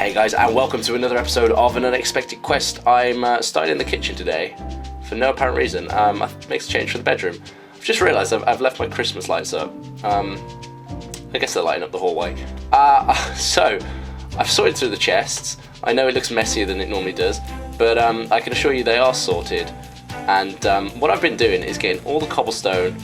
Hey guys, and welcome to another episode of An Unexpected Quest. I'm starting in the kitchen today for no apparent reason. I make a change for the bedroom. I've just realised I've left my Christmas lights up. I guess they're lighting up the hallway. So I've sorted through the chests. I know it looks messier than it normally does, but I can assure you they are sorted. And what I've been doing is getting all the cobblestone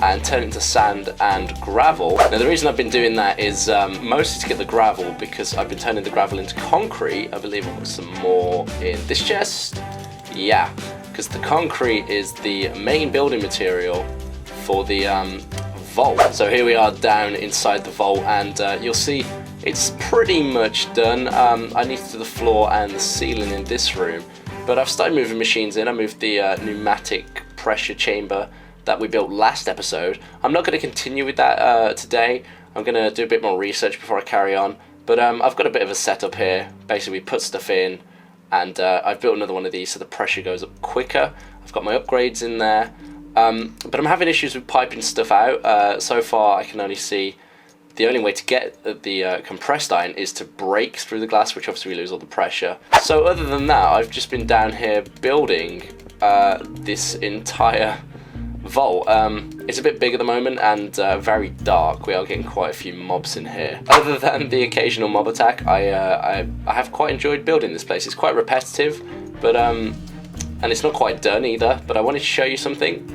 and turn it into sand and gravel. Now the reason I've been doing that is mostly to get the gravel, because I've been turning the gravel into concrete. I believe I've got some more in this chest. Yeah, because the concrete is the main building material for the vault. So here we are down inside the vault, and you'll see it's pretty much done. I need to do the floor and the ceiling in this room, but I've started moving machines in. I moved the pneumatic pressure chamber that we built last episode. I'm not going to continue with that today. I'm going to do a bit more research before I carry on, but I've got a bit of a setup here. Basically we put stuff in, and I've built another one of these so the pressure goes up quicker. I've got my upgrades in there, but I'm having issues with piping stuff out. So far I can only see the only way to get the compressed iron is to break through the glass, which obviously we lose all the pressure. So other than that, I've just been down here building this entire vault. It's a bit big at the moment and very dark. We are getting quite a few mobs in here. Other than the occasional mob attack, I have quite enjoyed building this place. It's quite repetitive, but and it's not quite done either. But I wanted to show you something.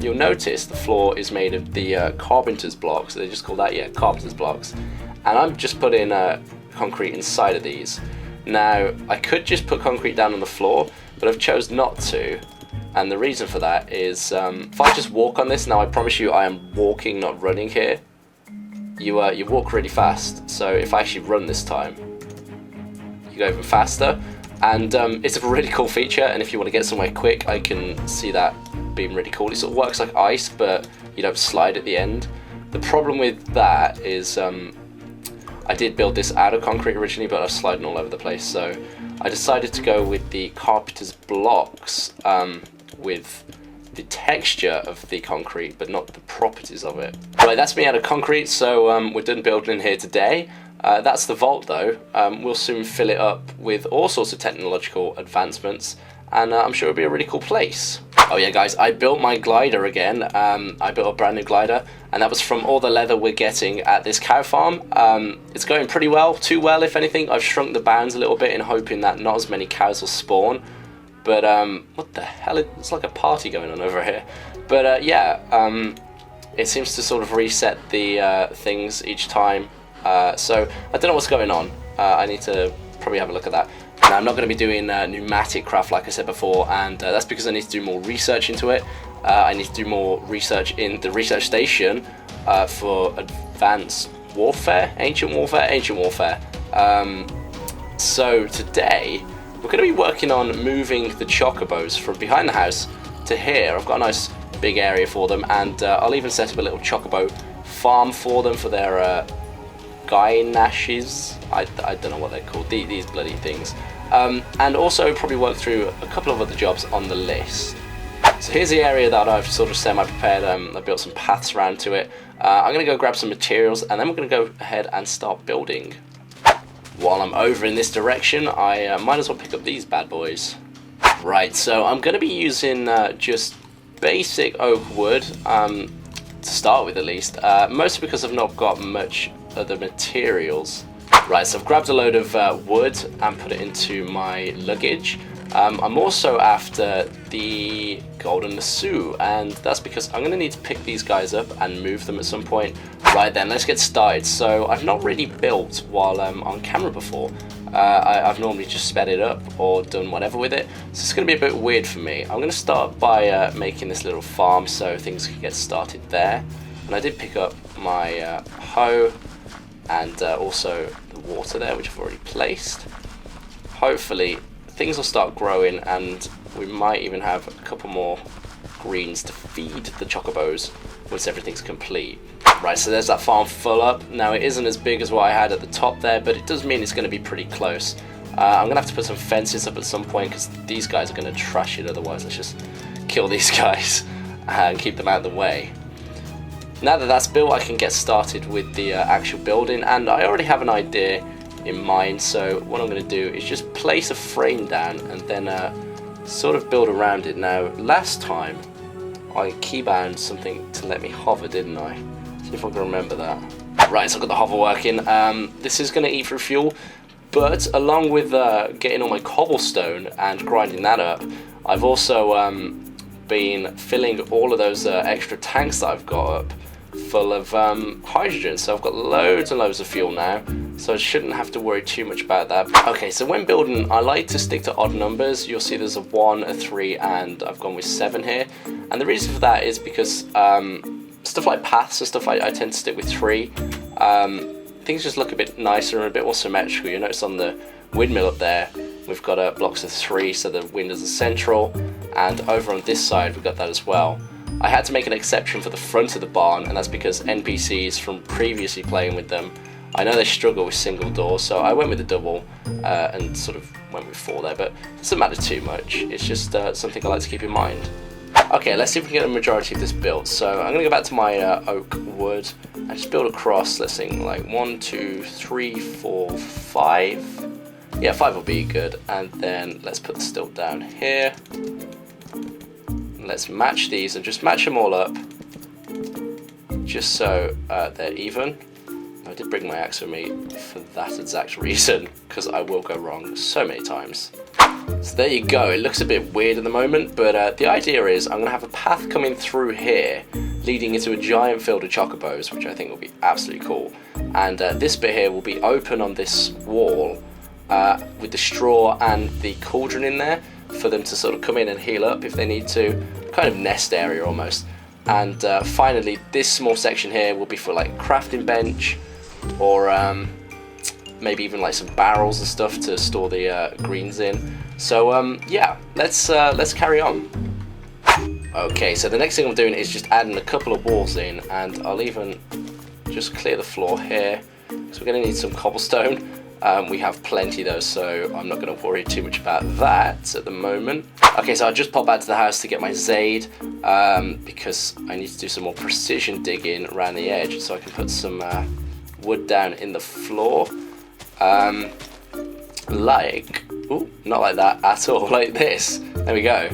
You'll notice the floor is made of the carpenter's blocks. They just call that, yeah, carpenter's blocks. And I'm just putting concrete inside of these. Now I could just put concrete down on the floor, but I've chose not to. And the reason for that is, if I just walk on this, now I promise you I am walking, not running here. You walk really fast, so if I actually run this time, you go even faster. And it's a really cool feature, and if you want to get somewhere quick, I can see that being really cool. It sort of works like ice, but you don't slide at the end. The problem with that is, I did build this out of concrete originally, but I was sliding all over the place, so I decided to go with the carpenter's blocks, with the texture of the concrete, but not the properties of it. Right, that's me out of concrete, so we're done building here today. That's the vault though. We'll soon fill it up with all sorts of technological advancements, and I'm sure it'll be a really cool place. Oh yeah guys, I built my glider again. I built a brand new glider, and that was from all the leather we're getting at this cow farm. It's going pretty well, too well if anything. I've shrunk the bounds a little bit in hoping that not as many cows will spawn. But what the hell, it's like a party going on over here. But yeah, it seems to sort of reset the things each time. So I don't know what's going on. I need to probably have a look at that. Now, I'm not going to be doing pneumatic craft like I said before, and that's because I need to do more research into it. I need to do more research in the research station for advanced warfare, ancient warfare. So today we're going to be working on moving the Chocobos from behind the house to here. I've got a nice big area for them, and I'll even set up a little Chocobo farm for them for their Gynashes. I don't know what they're called, these bloody things. And also probably work through a couple of other jobs on the list. So here's the area that I've sort of semi-prepared. I built some paths around to it. I'm going to go grab some materials, and then we're going to go ahead and start building. While I'm over in this direction, I might as well pick up these bad boys. Right, so I'm going to be using just basic oak wood, to start with at least, mostly because I've not got much other materials. Right, so I've grabbed a load of wood and put it into my luggage. I'm also after the golden lasso, and that's because I'm going to need to pick these guys up and move them at some point. Right then, let's get started. So I've not really built while I'm on camera before. I've normally just sped it up or done whatever with it, so it's going to be a bit weird for me. I'm going to start by making this little farm so things can get started there. And I did pick up my hoe and also the water there, which I've already placed. Hopefully things will start growing, and we might even have a couple more greens to feed the Chocobos once everything's complete. Right, so there's that farm full up. Now it isn't as big as what I had at the top there, but it does mean it's going to be pretty close. I'm going to have to put some fences up at some point, because these guys are going to trash it otherwise. Let's just kill these guys and keep them out of the way. Now that that's built, I can get started with the actual building, and I already have an idea in mind. So what I'm going to do is just place a frame down and then sort of build around it. Now, last time I keybound something to let me hover, didn't I? See if I can remember that. Right, so I've got the hover working. This is going to eat through fuel, but along with getting all my cobblestone and grinding that up, I've also been filling all of those extra tanks that I've got up full of hydrogen. So I've got loads and loads of fuel now, so I shouldn't have to worry too much about that. Okay, so when building, I like to stick to odd numbers. You'll see there's a 1, a 3, and I've gone with 7 here. And the reason for that is because stuff like paths and stuff, I tend to stick with 3. Things just look a bit nicer and a bit more symmetrical. You notice on the windmill up there, we've got blocks of 3, so the windows are central. And over on this side, we've got that as well. I had to make an exception for the front of the barn, and that's because NPCs from previously playing with them, I know they struggle with single doors, so I went with the double and sort of went with 4 there, but it doesn't matter too much. It's just something I like to keep in mind. Okay, let's see if we can get a majority of this built. So I'm going to go back to my oak wood and just build across, let's think, like 1, 2, 3, 4, 5. Yeah, 5 will be good. And then let's put the stilt down here. Let's match these and just match them all up, just so they're even. I did bring my axe with me for that exact reason, because I will go wrong so many times. So there you go. It looks a bit weird at the moment, but the idea is I'm going to have a path coming through here, leading into a giant field of chocobos, which I think will be absolutely cool. And this bit here will be open on this wall with the straw and the cauldron in there, for them to sort of come in and heal up if they need to, kind of nest area almost. And finally, this small section here will be for like crafting bench, or maybe even like some barrels and stuff to store the greens in. So yeah, let's carry on. Okay, so the next thing I'm doing is just adding a couple of walls in, and I'll even just clear the floor here, because we're going to need some cobblestone. We have plenty though, so I'm not going to worry too much about that at the moment. Okay, so I just popped back to the house to get my Zaid, because I need to do some more precision digging around the edge, so I can put some wood down in the floor. Not like that at all, like this. There we go.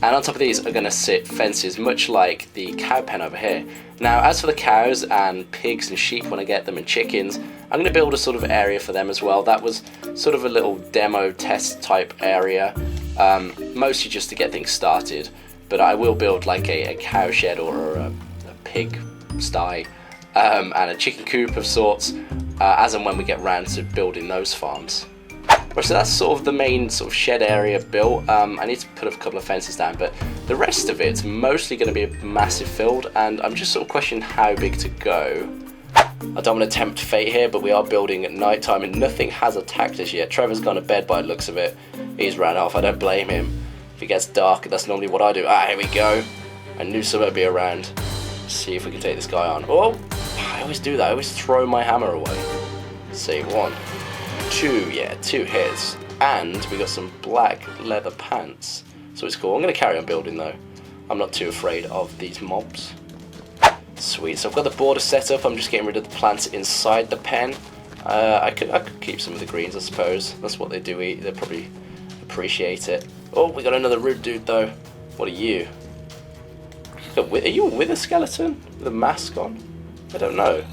And on top of these are going to sit fences, much like the cow pen over here. Now, as for the cows and pigs and sheep when I get them, and chickens, I'm going to build a sort of area for them as well. That was sort of a little demo test type area, mostly just to get things started. But I will build like a cow shed or a pig sty and a chicken coop of sorts, as and when we get round to building those farms. Right, so that's sort of the main sort of shed area built. I need to put a couple of fences down, but the rest of it's mostly going to be a massive field, and I'm just sort of questioning how big to go. I don't want to tempt fate here, but we are building at night time and nothing has attacked us yet. Trevor's gone to bed by the looks of it. He's ran off. I don't blame him. If it gets dark, that's normally what I do. Ah, here we go. I knew someone would be around. Let's see if we can take this guy on. Oh, I always do that. I always throw my hammer away. Let's see, 1, 2, yeah, 2 hits. And we got some black leather pants. So it's cool. I'm going to carry on building though. I'm not too afraid of these mobs. Sweet, so I've got the border set up. I'm just getting rid of the plants inside the pen. I could keep some of the greens, I suppose. That's what they do eat. They probably appreciate it. Oh, we got another rude dude though. What are you? Are you a wither skeleton with a mask on? I don't know.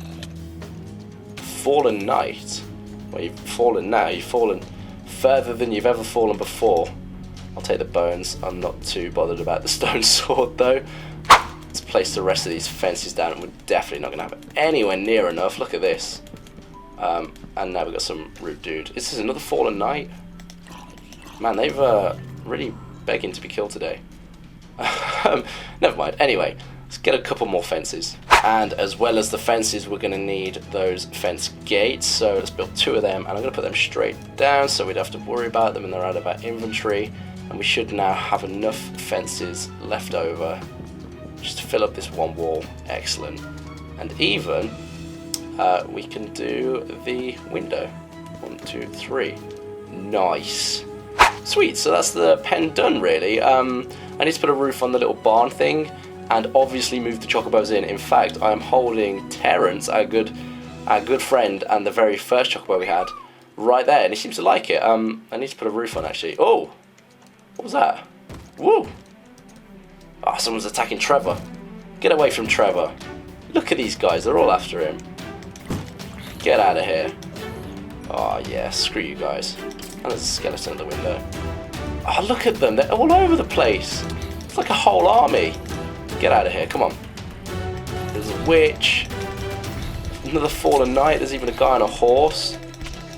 Fallen knight. Well, you've fallen now. You've fallen further than you've ever fallen before. I'll take the bones. I'm not too bothered about the stone sword though. Let's place the rest of these fences down, and we're definitely not going to have anywhere near enough. Look at this. And now we've got some rude dude. This is another fallen knight. Man, they've really begging to be killed today. Never mind. Anyway, let's get a couple more fences. And as well as the fences, we're going to need those fence gates. So let's build 2 of them, and I'm going to put them straight down so we don't have to worry about them and they're out of our inventory. And we should now have enough fences left over just to fill up this one wall. Excellent. And even we can do the window. 1, 2, 3. Nice. Sweet, so that's the pen done really. I need to put a roof on the little barn thing, and obviously move the chocobos in. In fact, I am holding Terrence, our good friend, and the very first chocobo we had, right there, and he seems to like it. I need to put a roof on, actually. Oh, what was that? Woo! Ah, someone's attacking Trevor. Get away from Trevor. Look at these guys, they're all after him. Get out of here. Oh yeah, screw you guys. And there's a skeleton at the window. Oh, look at them, they're all over the place. It's like a whole army. Get out of here, come on. There's a witch. Another fallen knight, there's even a guy on a horse.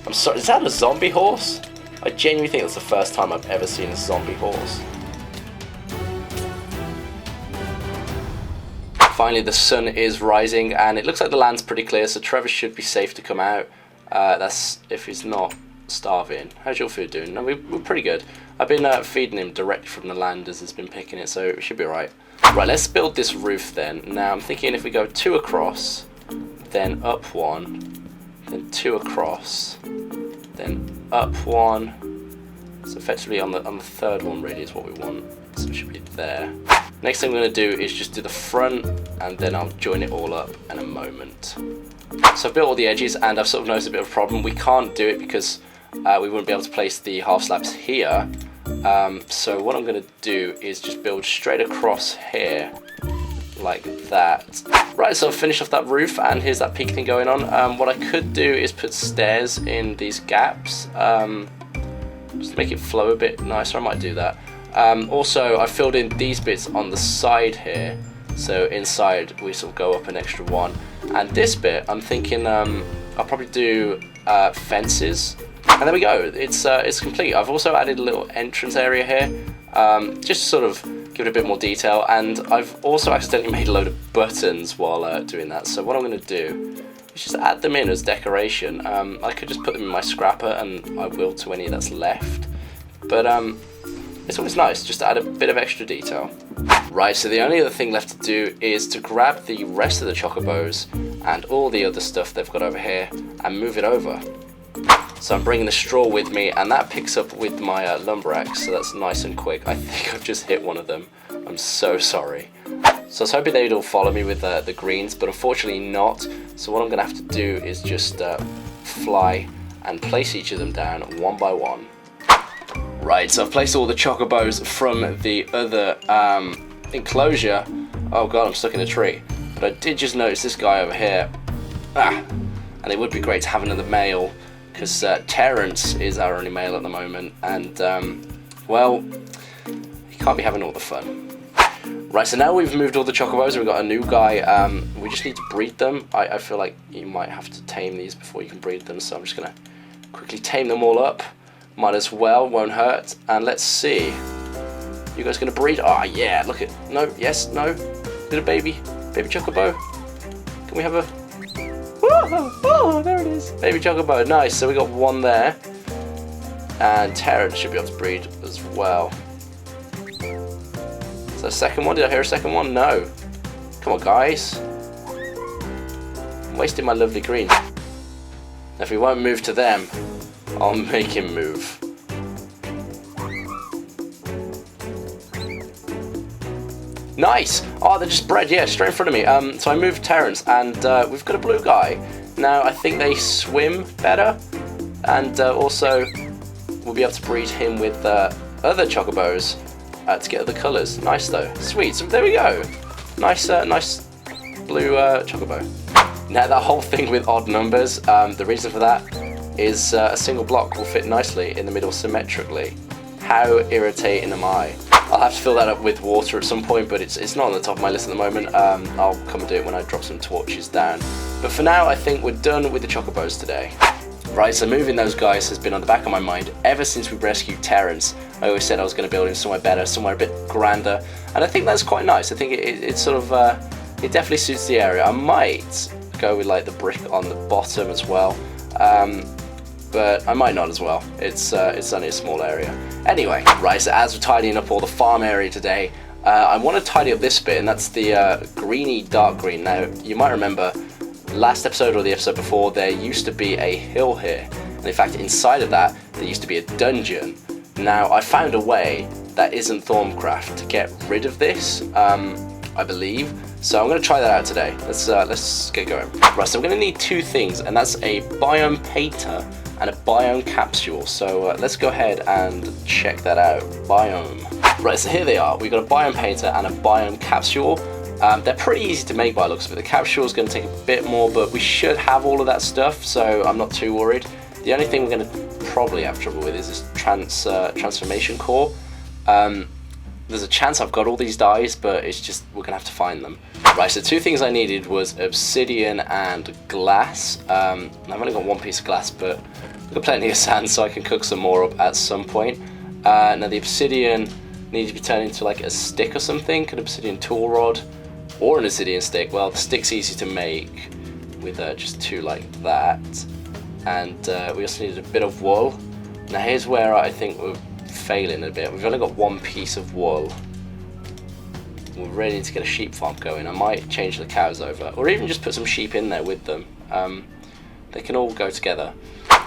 I'm sorry, is that a zombie horse? I genuinely think that's the first time I've ever seen a zombie horse. Finally, the sun is rising, and it looks like the land's pretty clear, so Trevor should be safe to come out. That's if he's not starving. How's your food doing? No, we're pretty good. I've been feeding him directly from the land as he's been picking it, so it should be alright. Right, let's build this roof then. Now, I'm thinking if we go 2 across, then up 1, then 2 across, then up 1. So effectively on the third one really is what we want. So it should be there. Next thing we're going to do is just do the front, and then I'll join it all up in a moment. So I've built all the edges, and I've sort of noticed a bit of a problem. We can't do it because we wouldn't be able to place the half slabs here. So what I'm going to do is just build straight across here, like that. Right, so I've finished off that roof, and here's that peak thing going on. What I could do is put stairs in these gaps, just to make it flow a bit nicer. I might do that. Also, I filled in these bits on the side here, so inside we sort of go up an extra 1. And this bit, I'm thinking I'll probably do fences. And there we go, it's complete. I've also added a little entrance area here, just to sort of give it a bit more detail. And I've also accidentally made a load of buttons while doing that. So what I'm going to do is just add them in as decoration. I could just put them in my scrapper, and I will to any that's left. But it's always nice just to add a bit of extra detail. Right, so the only other thing left to do is to grab the rest of the Chocobos and all the other stuff they've got over here and move it over. So I'm bringing the straw with me, and that picks up with my lumber axe, so that's nice and quick. I think I've just hit one of them. I'm so sorry. So I was hoping they'd all follow me with the greens, but unfortunately not. So what I'm going to have to do is just fly and place each of them down one by one. Right, so I've placed all the Chocobos from the other enclosure. Oh god, I'm stuck in a tree. But I did just notice this guy over here. And it would be great to have another male, because Terrence is our only male at the moment, and well, he can't be having all the fun. Right, so now we've moved all the Chocobos and we've got a new guy. We just need to breed them. I feel like you might have to tame these before you can breed them, so I'm just going to quickly tame them all up. Might as well, won't hurt. And let's see. You guys going to breed? Ah, yeah, look at, no, yes, no. Little baby Chocobo. Can we have a, oh, there it is. Baby Chocobo, nice. So we got one there. And Terrence should be able to breed as well. Is that a second one? Did I hear a second one? No. Come on, guys. I'm wasting my lovely greens. If he won't move to them, I'll make him move. Nice! Oh, they're just bred, yeah, straight in front of me. So I moved Terrence, and we've got a blue guy. Now, I think they swim better, and also we'll be able to breed him with other Chocobos to get other colours. Nice, though. Sweet. So there we go. Nice, nice blue Chocobo. Now, that whole thing with odd numbers, the reason for that is a single block will fit nicely in the middle symmetrically. How irritating am I? I'll have to fill that up with water at some point, but it's not on the top of my list at the moment. I'll come and do it when I drop some torches down. But for now, I think we're done with the Chocobos today. Right, so moving those guys has been on the back of my mind ever since we rescued Terrence. I always said I was going to build him somewhere better, somewhere a bit grander, and I think that's quite nice. I think it sort of, it definitely suits the area. I might go with like the brick on the bottom as well. But I might not as well. It's only a small area. Anyway, right, so as we're tidying up all the farm area today, I want to tidy up this bit, and that's the greeny dark green. Now, you might remember last episode or the episode before, there used to be a hill here. And in fact, inside of that, there used to be a dungeon. Now, I found a way that isn't Thorncraft to get rid of this, I believe. So I'm going to try that out today. Let's get going. Right, so we're going to need two things, and that's a biome painter and a biome capsule. So let's go ahead and check that out. Biome. Right, so here they are. We've got a biome painter and a biome capsule. They're pretty easy to make by the looks of it. The capsule is going to take a bit more, but we should have all of that stuff, so I'm not too worried. The only thing we're going to probably have trouble with is this transformation core. There's a chance I've got all these dyes, but it's just we're going to have to find them. Right, so two things I needed was obsidian and glass. I've only got one piece of glass, but I've got plenty of sand, so I can cook some more up at some point. Now the obsidian needs to be turned into like a stick or something, an obsidian tool rod, or an obsidian stick. Well, the stick's easy to make with just two like that. And we also needed a bit of wool. Now here's where I think we're failing a bit. We've only got one piece of wool. We really need to get a sheep farm going. I might change the cows over, or even just put some sheep in there with them. They can all go together.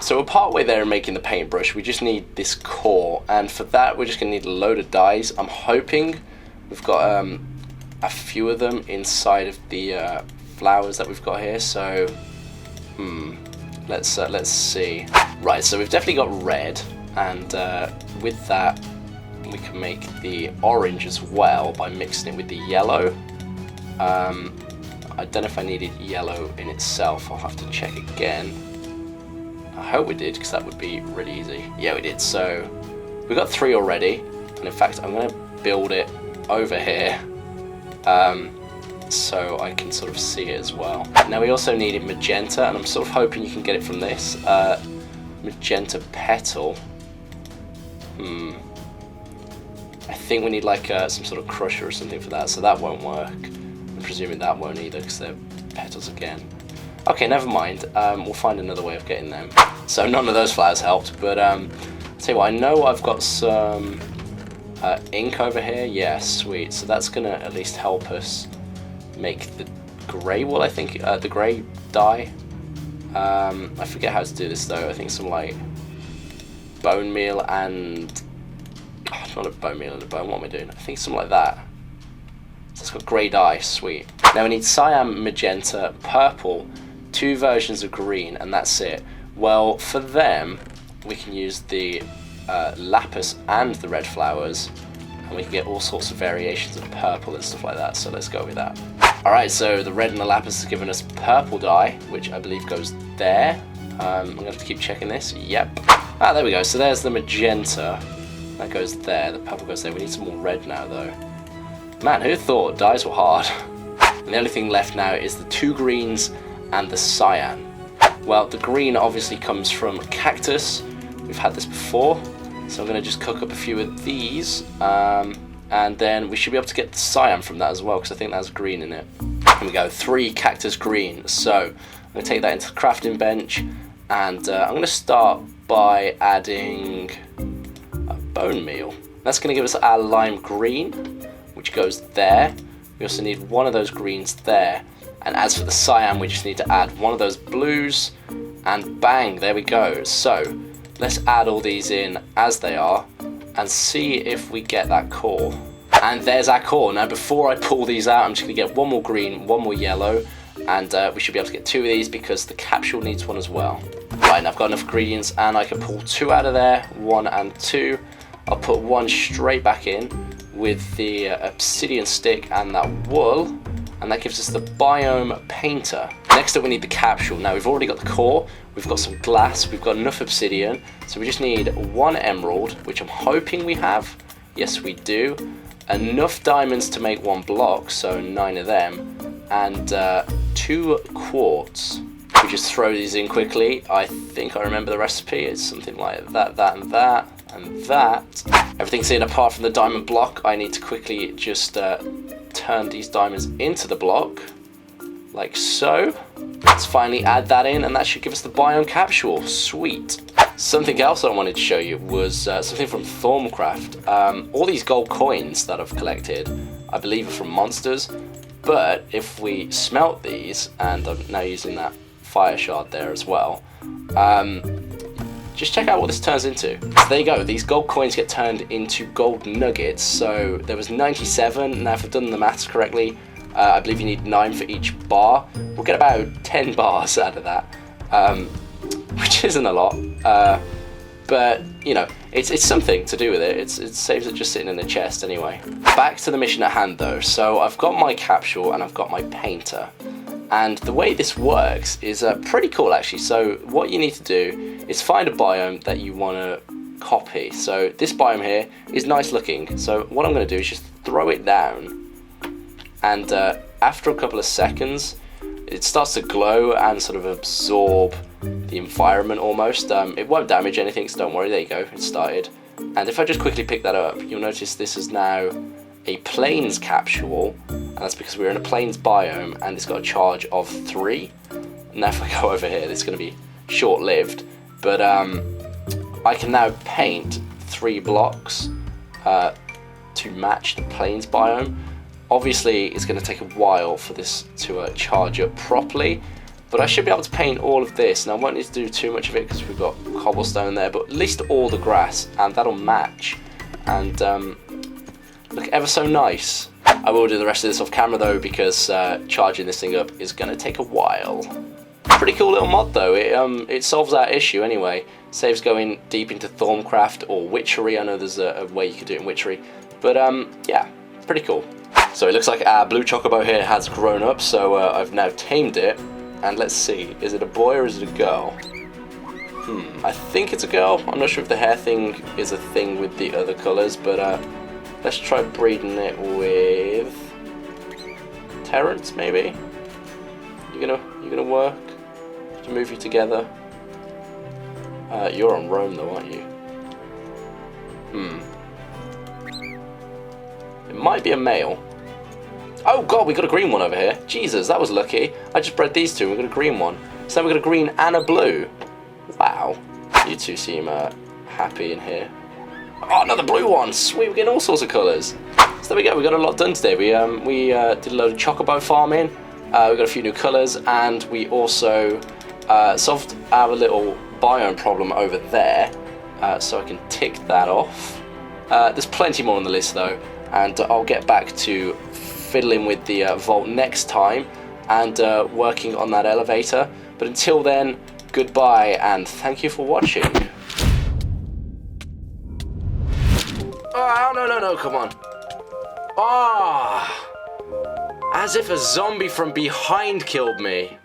So we're part way there in making the paintbrush. We just need this core, and for that we're just going to need a load of dyes. I'm hoping we've got a few of them inside of the flowers that we've got here. So let's see. Right, so we've definitely got red, and with that we can make the orange as well by mixing it with the yellow. I don't know if I needed yellow in itself. I'll have to check again. I hope we did, because that would be really easy. Yeah, we did. So we've got 3 already, and in fact I'm going to build it over here so I can sort of see it as well. Now we also needed magenta, and I'm sort of hoping you can get it from this. Magenta petal. I think we need like some sort of crusher or something for that, so that won't work. I'm presuming that won't either, because they're petals again. Okay, never mind. We'll find another way of getting them. So none of those flowers helped, but I'll tell you what, I know I've got some ink over here. Yeah, sweet. So that's gonna at least help us make the grey wool, I think, the grey dye. I forget how to do this though. I think some like bone meal and not a bone meal and a bone. What am I doing? I think something like that. So it's got grey dye. Sweet. Now we need cyan, magenta, purple, 2 versions of green, and that's it. Well, for them we can use the lapis and the red flowers, and we can get all sorts of variations of purple and stuff like that, so let's go with that. Alright, so the red and the lapis has given us purple dye, which I believe goes there. I'm going to have to keep checking this. Yep. Ah, there we go. So there's the magenta. That goes there. The purple goes there. We need some more red now, though. Man, who thought dyes were hard? And the only thing left now is the 2 greens and the cyan. Well, the green obviously comes from cactus. We've had this before. So I'm going to just cook up a few of these. And then we should be able to get the cyan from that as well, because I think that's green in it. Here we go, 3 cactus green. So I'm going to take that into the crafting bench, and I'm going to start by adding a bone meal. That's going to give us our lime green, which goes there. We also need one of those greens there. And as for the cyan, we just need to add one of those blues, and bang, there we go. So let's add all these in as they are and see if we get that core. And there's our core. Now before I pull these out, I'm just going to get one more green, one more yellow, and we should be able to get 2 of these because the capsule needs one as well. Right, and I've got enough ingredients, and I can pull 2 out of there, 1 and 2. I'll put 1 straight back in with the obsidian stick and that wool, and that gives us the biome painter. Next up we need the capsule. Now we've already got the core, we've got some glass, we've got enough obsidian, so we just need 1 emerald, which I'm hoping we have. Yes, we do. Enough diamonds to make 1 block, so 9 of them, and 2 quartz. We just throw these in quickly. I think I remember the recipe. It's something like that, that, and that, and that. Everything's in apart from the diamond block. I need to quickly just turn these diamonds into the block, like so. Let's finally add that in, and that should give us the biome capsule. Sweet. Something else I wanted to show you was something from Thorncraft. All these gold coins that I've collected, I believe are from monsters, but if we smelt these, and I'm now using that fire shard there as well, just check out what this turns into. So there you go, these gold coins get turned into gold nuggets. So there was 97, now if I've done the maths correctly, I believe you need 9 for each bar. We'll get about 10 bars out of that. which isn't a lot. But, you know, it's something to do with it. It saves it just sitting in the chest anyway. Back to the mission at hand though. So I've got my capsule and I've got my painter. And the way this works is pretty cool actually. So what you need to do is find a biome that you want to copy. So this biome here is nice looking. So what I'm going to do is just throw it down. And after a couple of seconds, it starts to glow and sort of absorb the environment almost. It won't damage anything, so don't worry. There you go, it started. And if I just quickly pick that up, you'll notice this is now a plains capsule, and that's because we're in a plains biome, and it's got a charge of 3. Now if I go over here, this is going to be short-lived, but I can now paint 3 blocks to match the plains biome. Obviously, it's going to take a while for this to charge up properly, but I should be able to paint all of this. Now, I won't need to do too much of it because we've got cobblestone there, but at least all the grass, and that'll match and look ever so nice. I will do the rest of this off camera though, because charging this thing up is going to take a while. Pretty cool little mod though. It solves that issue anyway. Saves going deep into Thorncraft or Witchery. I know there's a way you could do it in Witchery, but yeah, pretty cool. So it looks like our blue chocobo here has grown up, so I've now tamed it, and let's see, is it a boy or is it a girl? I think it's a girl. I'm not sure if the hair thing is a thing with the other colours, but let's try breeding it with Terrence, maybe? You gonna work to move you together? You're on Rome though, aren't you? It might be a male. Oh god, we got a green one over here. Jesus, that was lucky. I just bred these two and we got a green one. So now we got a green and a blue. Wow. You two seem happy in here. Oh, another blue one. Sweet, we're getting all sorts of colours. So there we go, we got a lot done today. We did a load of chocobo farming. We got a few new colours, and we also solved our little biome problem over there. So I can tick that off. There's plenty more on the list though, and I'll get back to fiddling with the vault next time and working on that elevator. But until then, goodbye and thank you for watching. Oh, no, come on. Ah, as if a zombie from behind killed me.